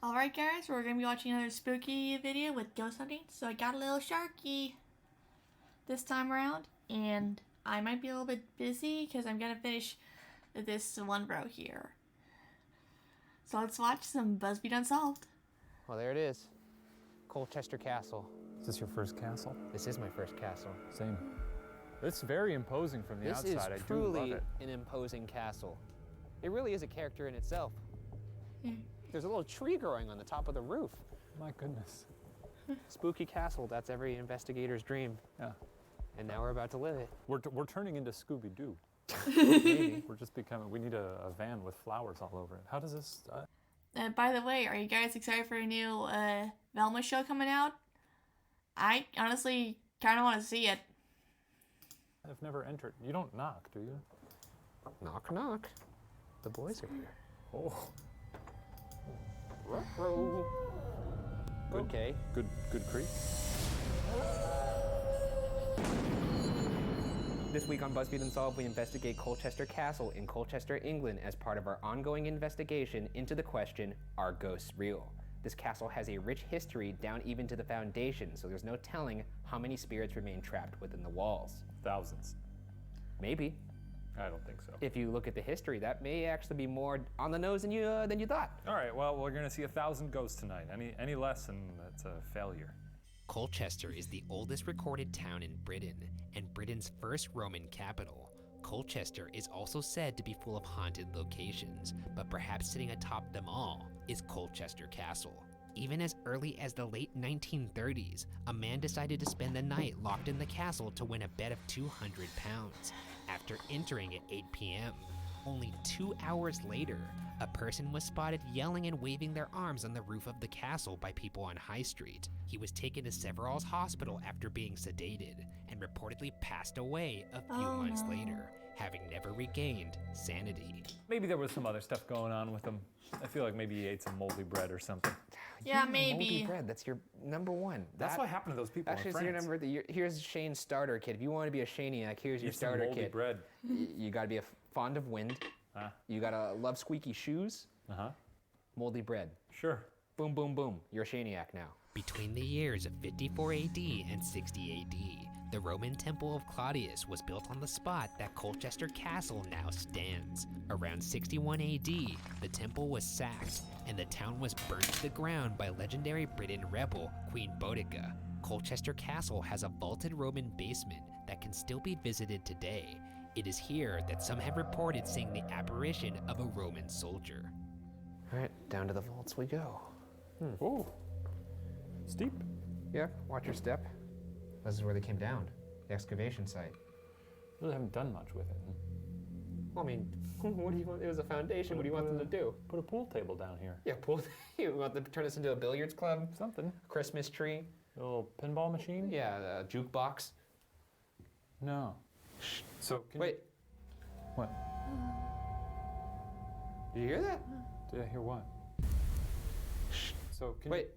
Alright guys, we're going to be watching another spooky video with ghost hunting. So I got a little Sharky this time around. And I might be a little bit busy because I'm going to finish this one row here. So let's watch some Buzzfeed Unsolved. Well, there it is. Colchester Castle. Is this your first castle? This is my first castle. Same. It's very imposing from the outside. This is I do truly love it. an imposing castle. It really is a character in itself. Yeah. There's a little tree growing on the top of the roof. My goodness. Spooky castle, that's every investigator's dream. Yeah. And now we're about to live it. We're turning into Scooby-Doo. Maybe. We're just becoming, we need a van with flowers all over it. How does this, By the way, are you guys excited for a new Velma show coming out? I honestly kind of want to see it. I've never entered. You don't knock, do you? Knock, knock. The boys are here. Oh. Okay. Good creek. This week on Buzzfeed Unsolved, we investigate Colchester Castle in Colchester, England as part of our ongoing investigation into the question, are ghosts real? This castle has a rich history down even to the foundation, so there's no telling how many spirits remain trapped within the walls. Thousands. Maybe. I don't think so. If you look at the history, that may actually be more on the nose than you thought. All right, well, we're gonna see 1,000 ghosts tonight. Any less and that's a failure. Colchester is the oldest recorded town in Britain and Britain's first Roman capital. Colchester is also said to be full of haunted locations, but perhaps sitting atop them all is Colchester Castle. Even as early as the late 1930s, a man decided to spend the night locked in the castle to win a bet of 200 pounds. After entering at 8 p.m., only 2 hours later, a person was spotted yelling and waving their arms on the roof of the castle by people on High Street. He was taken to Severall's Hospital after being sedated and reportedly passed away a few months later, having never regained sanity. Maybe there was some other stuff going on with him. I feel like maybe he ate some moldy bread or something. Yeah, Moldy maybe. bread, that's your number one. That's what happened to those people Actually, in it's your France. number. Here's Shane's starter kit. If you want to be a Shaniac, here's your Eat some starter moldy kit. bread. You got to be fond of wind. You got to love squeaky shoes. Moldy bread. Sure. Boom, boom, boom. You're a Shaniac now. Between the years of 54 AD and 60 AD, the Roman Temple of Claudius was built on the spot that Colchester Castle now stands. Around 61 AD, the temple was sacked, and the town was burnt to the ground by legendary Briton rebel Queen Boudica. Colchester Castle has a vaulted Roman basement that can still be visited today. It is here that some have reported seeing the apparition of a Roman soldier. All right, down to the vaults we go. Oh, steep. Yeah, watch your step. This is where they came down, the excavation site. Really haven't done much with it. Well, I mean, what do you want? It was a foundation. What do you want them to do? Put a pool table down here. Yeah, you want them to turn this into a billiards club? Something. Christmas tree? A little pinball machine? Yeah, a jukebox. No. So, Wait, What? did you hear that? Did I hear what? So, Wait.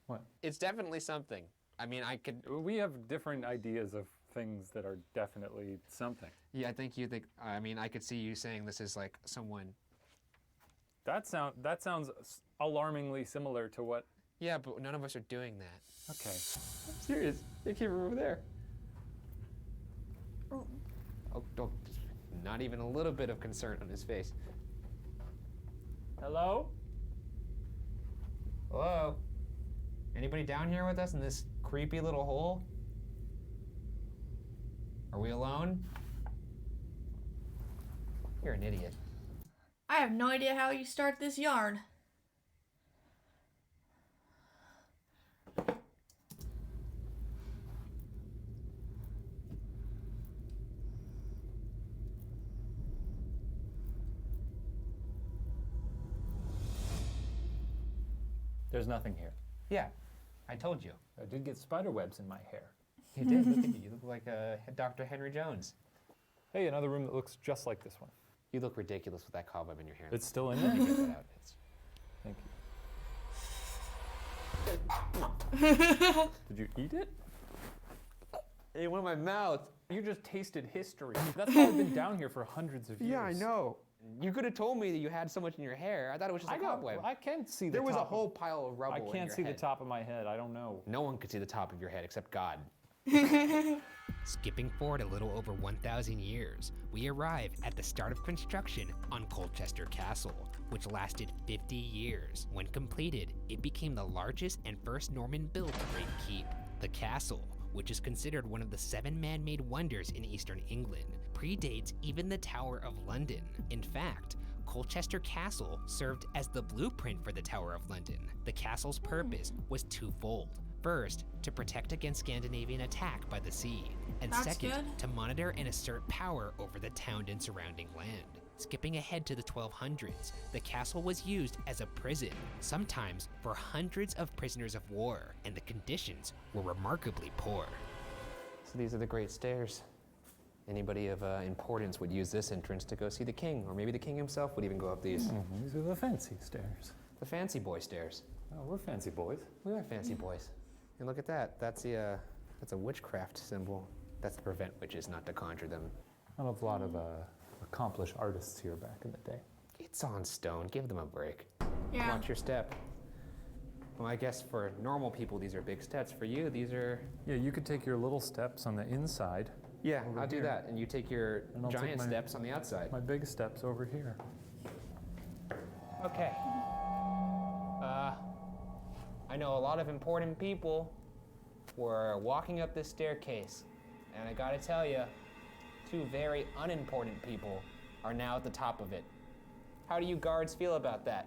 What? It's definitely something. I mean, I could. We have different ideas of things that are definitely something. Yeah, I think you think. I mean, I could see you saying this is like someone. That sounds alarmingly similar to what. Yeah, but none of us are doing that. Okay. I'm serious. They came from over there. Oh, don't. Not even a little bit of concern on his face. Hello? Hello? Anybody down here with us in this creepy little hole? Are we alone? You're an idiot. I have no idea how you start this yarn. There's nothing here. Yeah, I told you. I did get spider webs in my hair. You did. Look at you. You look like Dr. Henry Jones. Hey, another room that looks just like this one. You look ridiculous with that cobweb in your hair. It's still in Let there? me get that out. Thank you. Did you eat it? It went in my mouth. You just tasted history. That's why I've been down here for hundreds of years. Yeah, I know. You could have told me that you had so much in your hair. I thought it was just a cobweb. I can't see the There was a top whole pile of rubble I in your can't see the head. top of my head. I don't know. No one could see the top of your head except God. Skipping forward a little over 1,000 years, we arrive at the start of construction on Colchester Castle, which lasted 50 years. When completed, it became the largest and first Norman-built great keep. The castle, which is considered one of the 7 man-made wonders in eastern England, predates even the Tower of London. In fact, Colchester Castle served as the blueprint for the Tower of London. The castle's purpose was twofold. First, to protect against Scandinavian attack by the sea, and That's second, good. to monitor and assert power over the town and surrounding land. Skipping ahead to the 1200s, the castle was used as a prison, sometimes for hundreds of prisoners of war, and the conditions were remarkably poor. So these are the great stairs. Anybody of importance would use this entrance to go see the king, or maybe the king himself would even go up these. These are the fancy stairs. The fancy boy stairs. Oh, we're fancy boys. We are fancy boys. And look at that. That's a witchcraft symbol. That's to prevent witches not to conjure them. I love a lot of accomplished artists here back in the day. It's on stone. Give them a break. Yeah. Watch your step. Well, I guess for normal people, these are big steps. For you, these are... Yeah, you could take your little steps on the inside. Yeah, Over I'll do here. that. And you take your And I'll take giant my- steps on the outside. My big steps over here. Okay. I know a lot of important people were walking up this staircase, and I gotta tell you, 2 very unimportant people are now at the top of it. How do you guards feel about that?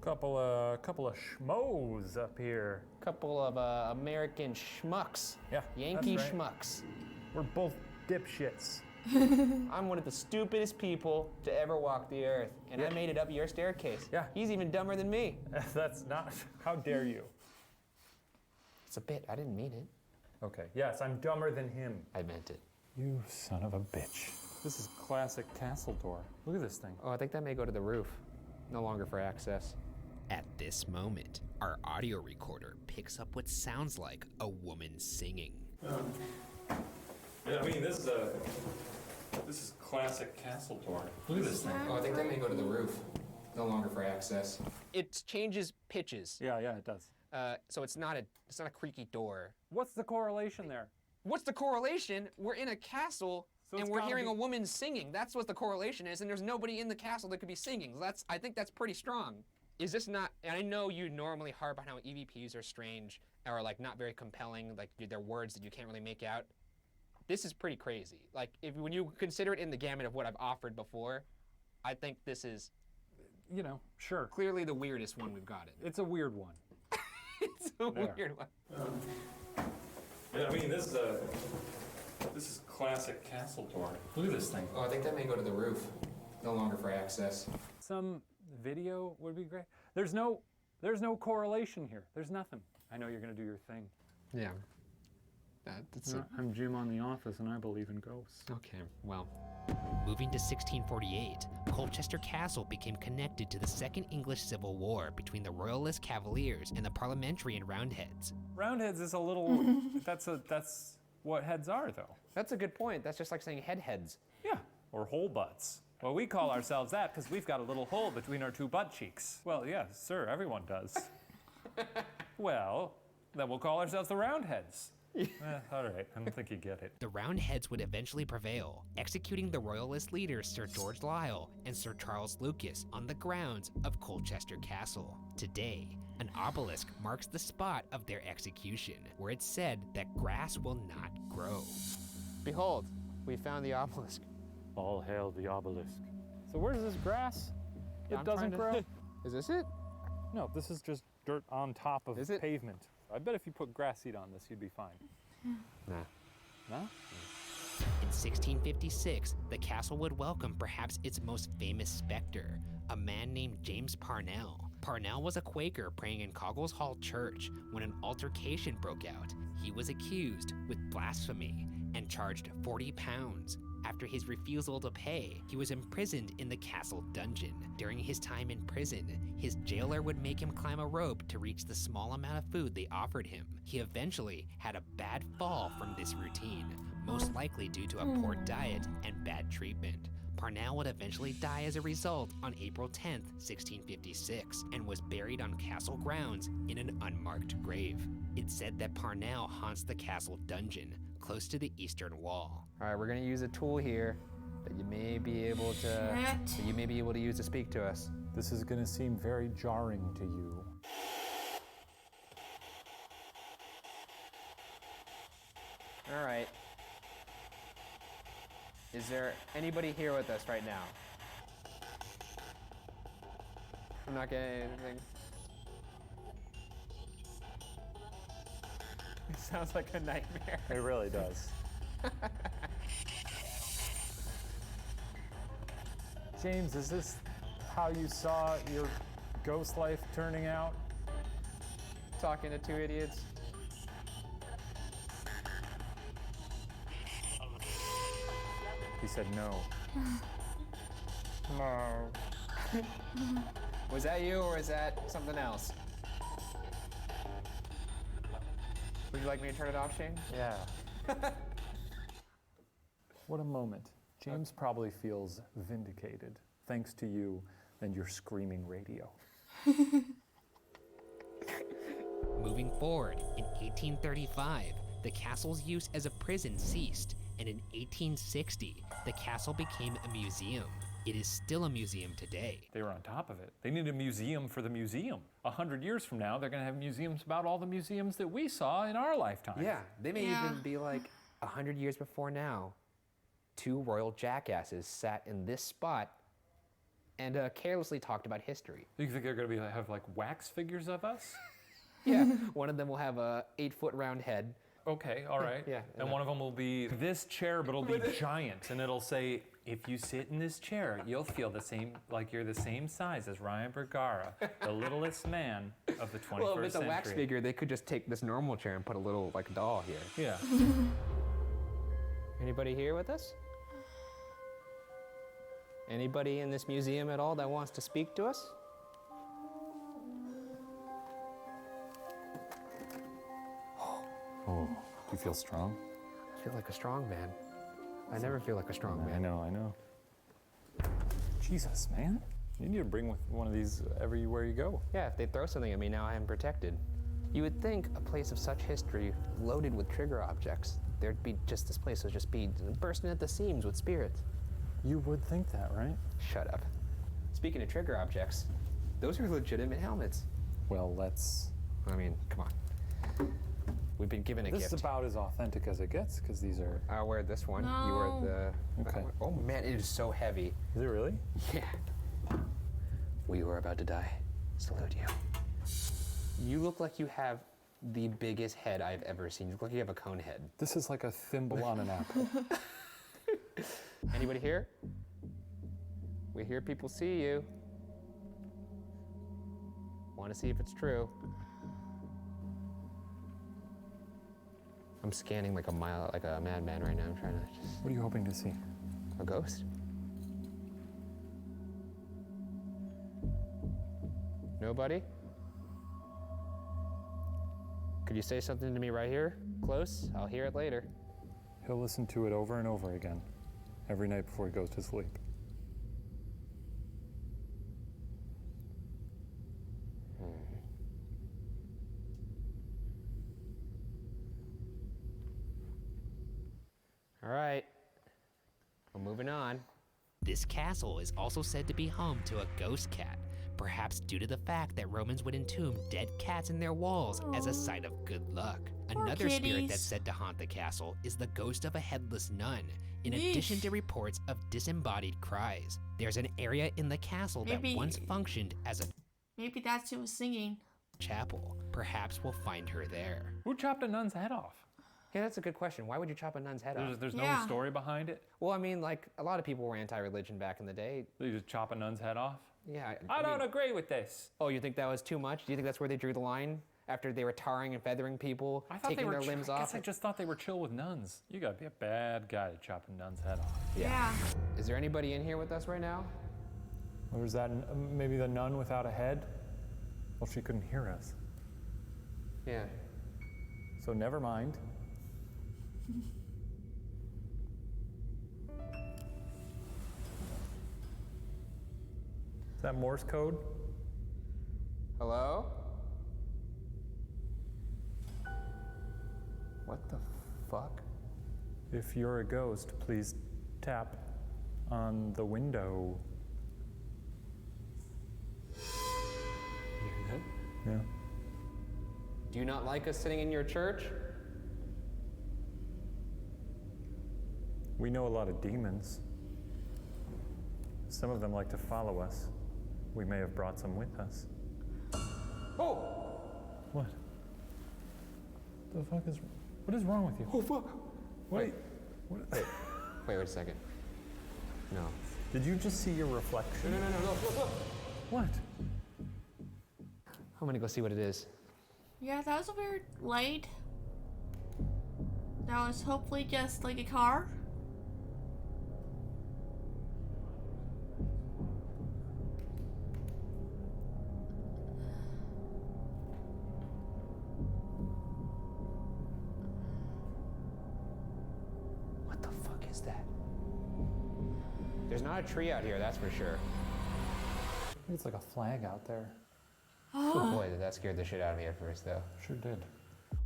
Couple of schmoes up here. Couple of American schmucks. Yeah, Yankee that's right. schmucks. We're both dipshits. I'm one of the stupidest people to ever walk the earth, and I made it up your staircase. Yeah. He's even dumber than me. That's not. How dare you? It's a bit. I didn't mean it. Okay. Yes, I'm dumber than him. I meant it. You son of a bitch. This is classic castle door. Look at this thing. Oh, I think that may go to the roof. No longer for access. At this moment, our audio recorder picks up what sounds like a woman singing. Yeah, I mean, this is classic castle door. Look at this thing. Oh, I think that may go to the roof. No longer for access. It changes pitches. Yeah, it does. So it's not a creaky door. What's the correlation there? What's the correlation? We're in a castle So and it's we're gotta hearing be- a woman singing. That's what the correlation is, and there's nobody in the castle that could be singing. I think that's pretty strong. Is this not, and I know you normally harp on how EVPs are strange or like not very compelling, like they're words that you can't really make out. This is pretty crazy. Like when you consider it in the gamut of what I've offered before, I think this is You know, sure. clearly the weirdest one we've gotten. It's a weird one. It's a There. weird one. Yeah, I mean, this is classic castle door. Look at this thing. Oh, I think that may go to the roof. No longer for access. Some video would be great. There's no correlation here. There's nothing. I know you're gonna do your thing. Yeah. That's I'm Jim on The Office, and I believe in ghosts. okay. Well, Moving to 1648, Colchester Castle became connected to the Second English Civil War between the Royalist Cavaliers and the Parliamentarian Roundheads. Roundheads is a little. that's what heads are, though. that's a good point. That's just like saying heads. Yeah, or hole butts. Well, we call ourselves that because we've got a little hole between our 2 butt cheeks. Well, yes, sir, everyone does. Well, then we'll call ourselves the Roundheads. All right, I don't think you get it. The Roundheads would eventually prevail, executing the Royalist leaders Sir George Lisle and Sir Charles Lucas on the grounds of Colchester Castle. Today, an obelisk marks the spot of their execution, where it's said that grass will not grow. Behold, we found the obelisk. All hail the obelisk. So where's this grass? It I'm doesn't trying grow? to- Is this it? No, this is just dirt on top of Is it? pavement. I bet if you put grass seed on this, you'd be fine. Nah. No? In 1656, the castle would welcome perhaps its most famous specter, a man named James Parnell. Parnell was a Quaker praying in Coggles Hall Church when an altercation broke out. He was accused with blasphemy and charged £40. After his refusal to pay, he was imprisoned in the castle dungeon. During his time in prison, his jailer would make him climb a rope to reach the small amount of food they offered him. He eventually had a bad fall from this routine, most likely due to a poor diet and bad treatment. Parnell would eventually die as a result on April 10th, 1656, and was buried on castle grounds in an unmarked grave. It's said that Parnell haunts the castle dungeon, close to the eastern wall. All right, we're gonna use a tool here that you may be able to use to speak to us. This is gonna seem very jarring to you. All right. Is there anybody here with us right now? I'm not getting anything. It sounds like a nightmare. It really does. James, is this how you saw your ghost life turning out? Talking to two idiots. He said no. No. Was that you or is that something else? Would you like me to turn it off, Shane? Yeah. What a moment. James probably feels vindicated, thanks to you and your screaming radio. Moving forward, in 1835, the castle's use as a prison ceased, and in 1860, the castle became a museum. It is still a museum today. They were on top of it. They need a museum for the museum. 100 years from now, they're gonna have museums about all the museums that we saw in our lifetime. Yeah, they may Yeah. even be like 100 years before now. Two royal jackasses sat in this spot and carelessly talked about history. You think they're gonna have like wax figures of us? Yeah, one of them will have a 8-foot round head. Okay, all right. Yeah, And one of them will be this chair, but it'll be giant, and it'll say, if you sit in this chair, you'll feel the same, like you're the same size as Ryan Bergara, the littlest man of the 21st Well, if it's a century. wax figure, they could just take this normal chair and put a little like doll here. Yeah. Anybody here with us? Anybody in this museum at all that wants to speak to us? Oh, do you feel strong? I feel like a strong man. I never feel like a strong man. I know. Jesus, man. You need to bring with one of these everywhere you go. Yeah, if they throw something at me, now I am protected. You would think a place of such history, loaded with trigger objects, this place would just be bursting at the seams with spirits. You would think that, right? Shut up. Speaking of trigger objects, those are legitimate helmets. Well, I mean, come on. We've been given a this gift. is about as authentic as it gets, because these are... I'll wear this one. No. You wear the... Okay. Oh man, it is so heavy. Is it really? Yeah. We were about to die. Salute you. You look like you have the biggest head I've ever seen. You look like you have a cone head. This is like a thimble on an apple. Anybody here? We hear people see you. Want to see if it's true. I'm scanning like a madman right now. I'm trying to just... What are you hoping to see? A ghost? Nobody? Could you say something to me right here? Close? I'll hear it later. He'll listen to it over and over again, every night before he goes to sleep. All right. We're moving on. This castle is also said to be home to a ghost cat, perhaps due to the fact that Romans would entomb dead cats in their walls as a sign of good luck. Another spirit kitties. that's said to haunt the castle is the ghost of a headless nun, in Yeesh. addition to reports of disembodied cries. There's an area in the castle Maybe- that once functioned as a Maybe that's who was singing. chapel. Perhaps we'll find her there. Who chopped a nun's head off? Yeah, that's a good question. Why would you chop a nun's head off? There's Yeah. no story behind it? Well, I mean, like, a lot of people were anti-religion back in the day. You just chop a nun's head off? Yeah. I don't mean- agree with this. Oh, you think that was too much? Do you think that's where they drew the line? After they were tarring and feathering people, I thought taking they were their limbs I off? guess I just thought they were chill with nuns. You gotta be a bad guy to chop a nun's head off. Yeah. Is there anybody in here with us right now? Or is that maybe the nun without a head? Well, she couldn't hear us. Yeah. So never mind. Is that Morse code? Hello? What the fuck? If you're a ghost, please tap on the window. You hear that? Yeah. Do you not like us sitting in your church? We know a lot of demons. Some of them like to follow us. We may have brought some with us. Oh! What? What is wrong with you? Oh, fuck! Wait. What? Wait a second. No. Did you just see your reflection? No, look. What? I'm gonna go see what it is. Yeah, that was a weird light. That was hopefully just like a car. What the fuck is that? There's not a tree out here, that's for sure. It's like a flag out there. Oh boy, that scared the shit out of me at first, though. Sure did.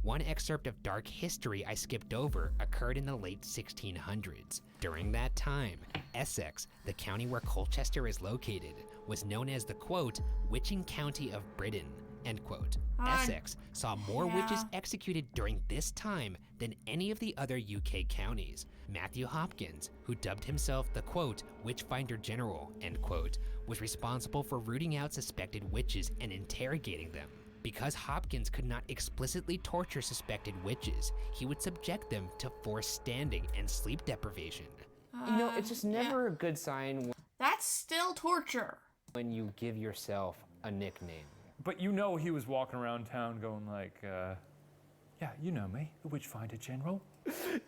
One excerpt of dark history I skipped over occurred in the late 1600s. During that time, Essex, the county where Colchester is located, was known as the, quote, witching county of Britain, end quote. Essex saw more witches executed during this time than any of the other UK counties. Matthew Hopkins, who dubbed himself the, quote, Witchfinder General, end quote, was responsible for rooting out suspected witches and interrogating them. Because Hopkins could not explicitly torture suspected witches, he would subject them to forced standing and sleep deprivation. You know, it's just never a good sign That's still torture. when you give yourself a nickname. But you know he was walking around town going like, yeah, you know me, the Witchfinder General.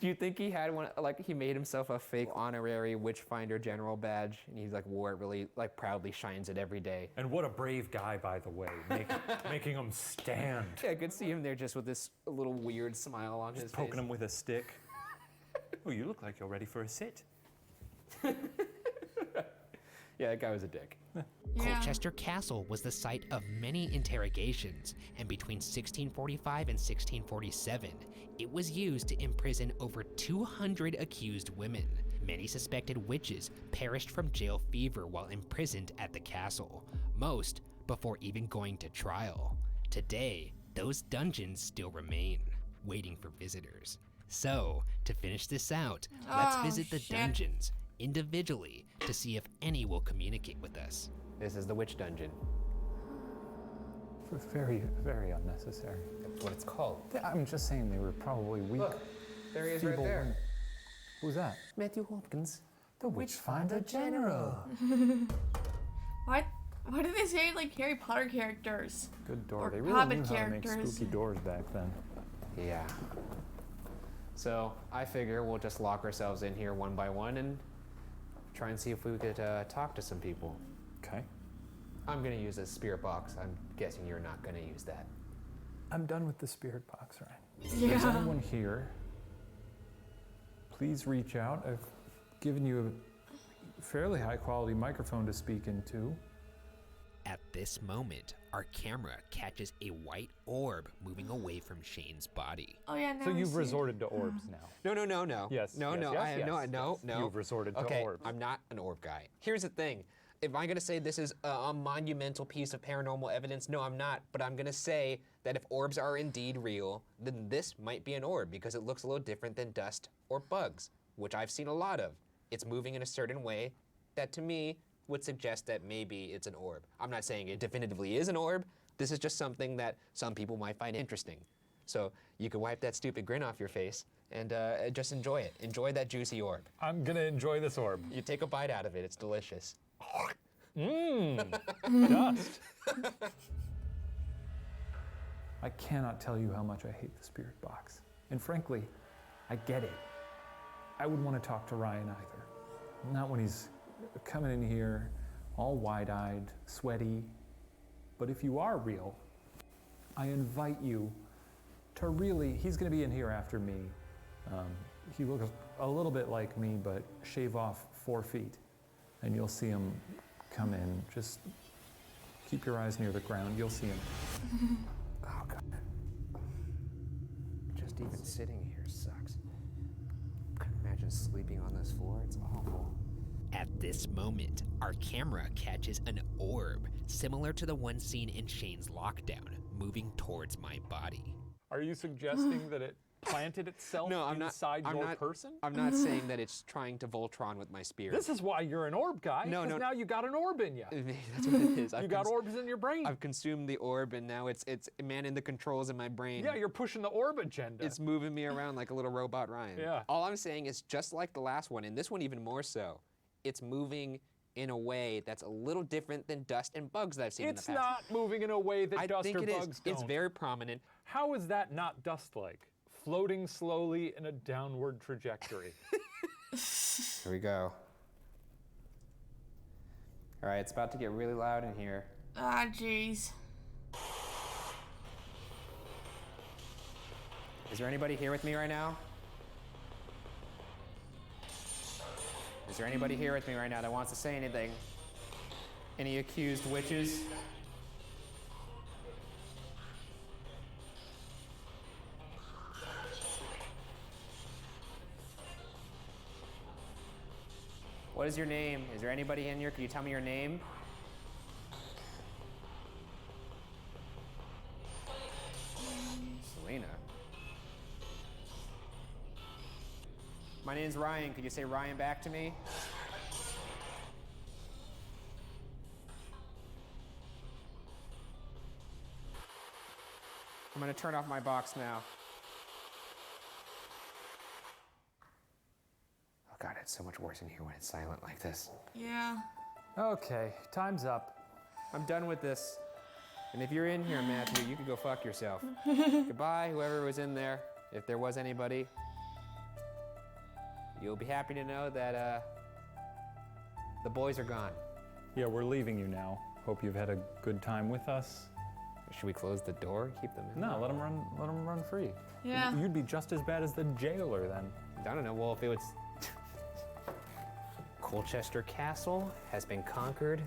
Do you think he had one, like he made himself a fake honorary Witchfinder General badge and he's like wore it really, like proudly shines it every day? And what a brave guy, by the way, making him stand. Yeah, I could see him there just with this little weird smile on his face. Poking him with a stick. Oh, you look like you're ready for a sit. Yeah, that guy was a dick. Colchester Castle was the site of many interrogations, and between 1645 and 1647, it was used to imprison over 200 accused women. Many suspected witches perished from jail fever while imprisoned at the castle, most before even going to trial. Today, those dungeons still remain, waiting for visitors. So, to finish this out, let's visit the dungeons individually to see if any will communicate with us. This is the witch dungeon. Very, very unnecessary. That's what it's called. I'm just saying they were probably weak. Look, there he is right feeble there. women. Who's that? Matthew Hopkins. The Witchfinder General. Why do they say like Harry Potter characters? Good door. Or They really Hobbit knew how to make characters. spooky doors back then. Yeah. So I figure we'll just lock ourselves in here one by one and try and see if we could talk to some people. Okay. I'm gonna use a spirit box. I'm guessing you're not gonna use that. I'm done with the spirit box, right? Yeah. If there's anyone here, please reach out. I've given you a fairly high quality microphone to speak into. At this moment, our camera catches a white orb moving away from Shane's body. Oh yeah. Now So I you've see it. resorted to orbs now. No. Yes, No. yes, No. yes, I have yes, no. yes. You've resorted to okay, orbs. I'm not an orb guy. Here's the thing. If I'm gonna say this is a monumental piece of paranormal evidence, no, I'm not. But I'm gonna say that if orbs are indeed real, then this might be an orb because it looks a little different than dust or bugs, which I've seen a lot of. It's moving in a certain way that to me would suggest that maybe it's an orb. I'm not saying it definitively is an orb. This is just something that some people might find interesting. So you could wipe that stupid grin off your face and just enjoy it. Enjoy that juicy orb. I'm gonna enjoy this orb. You take a bite out of it, it's delicious. Dust. I cannot tell you how much I hate the spirit box. And frankly, I get it. I wouldn't want to talk to Ryan either. Not when he's coming in here all wide-eyed, sweaty. But if you are real, I invite you to really, he's going to be in here after me. He looks a little bit like me, but shave off 4 feet. And you'll see him come in. Just keep your eyes near the ground. You'll see him. Oh, God. Just even sitting here sucks. Imagine sleeping on this floor. It's awful. At this moment, our camera catches an orb similar to the one seen in Shane's lockdown, moving towards my body. Are you suggesting that it planted itself inside your person? I'm not saying that it's trying to Voltron with my spirit. This is why you're an orb guy. No, because now you got an orb in you. That's what it is. You got orbs in your brain. I've consumed the orb, and now it's manning the controls in my brain. Yeah, you're pushing the orb agenda. It's moving me around like a little robot Ryan. Yeah. All I'm saying is just like the last one, and this one even more so, it's moving in a way that's a little different than dust and bugs that I've seen in the past. It's not moving in a way that dust or bugs don't. It's very prominent. How is that not dust-like? Floating slowly in a downward trajectory. Here we go. All right, it's about to get really loud in here. Ah, jeez. Is there anybody here with me right now? Is there anybody here with me right now that wants to say anything? Any accused witches? What is your name? Is there anybody in here? Can you tell me your name? Selena. My name's Ryan. Could you say Ryan back to me? I'm gonna turn off my box now. Oh God, it's so much worse in here when it's silent like this. Yeah. Okay, time's up. I'm done with this. And if you're in here, Matthew, you can go fuck yourself. Goodbye, whoever was in there, if there was anybody. You'll be happy to know that the boys are gone. Yeah, we're leaving you now. Hope you've had a good time with us. Should we close the door and keep them in? No, let them run free. Yeah. You'd be just as bad as the jailer then. I don't know. Well, if it was Colchester Castle has been conquered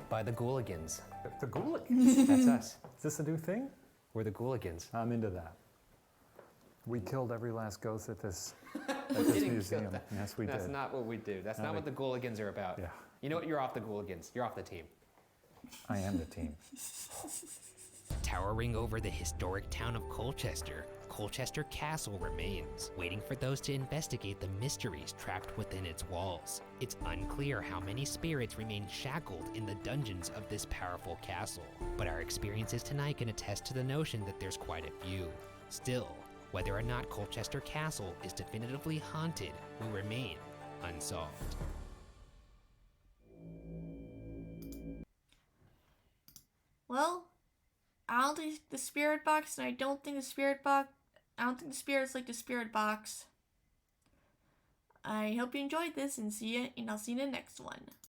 by the Ghouligans. The Ghouligans? That's us. Is this a new thing? We're the Ghouligans. I'm into that. We killed every last ghost at this museum. Yes, we did. That's not what we do. That's not what the Ghouligans are about. Yeah. You know what? You're off the Ghouligans. You're off the team. I am the team. Towering over the historic town of Colchester, Colchester Castle remains, waiting for those to investigate the mysteries trapped within its walls. It's unclear how many spirits remain shackled in the dungeons of this powerful castle, but our experiences tonight can attest to the notion that there's quite a few. Still, whether or not Colchester Castle is definitively haunted will remain unsolved. Well, I don't think the spirit box, and I don't think the spirit spirit's like the spirit box. I hope you enjoyed this, and I'll see you in the next one.